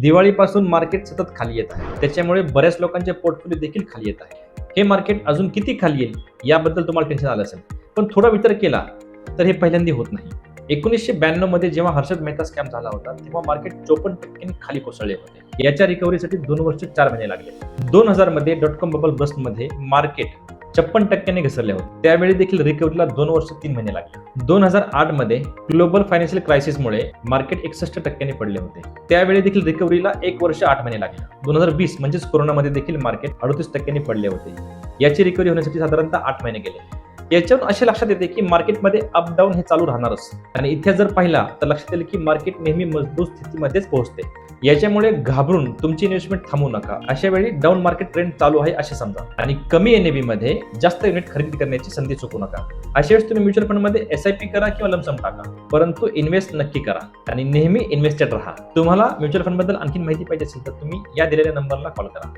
दिवाळीपासून market सतत खाली येत आहे. त्याच्यामुळे बऱ्याच लोकांचे पोर्टफोलिओ देखील खाली येत आहे. हे मार्केट अजून किती खाली येईल याबद्दल तुम्हाला टेन्शन आलं असेल, पण थोडा विचार केला तर हे पहिल्यांदा होत नाही. 1992 मध्ये जेव्हा हर्षद मेहता स्कॅम झाला होता तेव्हा मार्केट 54% खाली कोसळले होते. याच्या रिकव्हरीसाठी 2 वर्ष 4 महिने लागले. 2000 मध्ये .com बबल बस्ट मध्ये मार्केट 56% घसरले होते. त्यावेळी देखील रिकव्हरीला 2 वर्ष 3 महिने लागले. 2008 मध्ये ग्लोबल फायनान्शियल क्रायसिसमुळे मार्केट 61% पडले होते. त्यावेळी देखील रिकव्हरीला 1 वर्ष 8 महिने लागले. 2020 म्हणजेच कोरोनामध्ये देखील मार्केट 38% पडले होते. याची रिकव्हरी होण्यासाठी साधारणतः 8 महिने गेले. याच्यावरून असे लक्षात येते की मार्केटमध्ये अप डाऊन हे चालू राहणारच. आणि इथे जर पाहिला तर लक्षात येईल की मार्केट नेहमी मजबूत स्थितीमध्येच पोहोचते. याच्यामुळे घाबरून तुमची इन्व्हेस्टमेंट थांबवू नका. अशा वेळी डाऊन मार्केट ट्रेंड चालू आहे असे समजा आणि कमी एनएबी मध्ये जास्त युनिट खरेदी करण्याची संधी चुकू नका. अशा वेळेस तुम्ही म्युच्युअल फंड मध्ये SIP करा किंवा लमसम टाका, परंतु इन्व्हेस्ट नक्की करा आणि नेहमी इन्व्हेस्टेड राहा. तुम्हाला म्युच्युअल फंड बद्दल आणखी माहिती पाहिजे असेल तर तुम्ही या दिलेल्या नंबरला कॉल करा.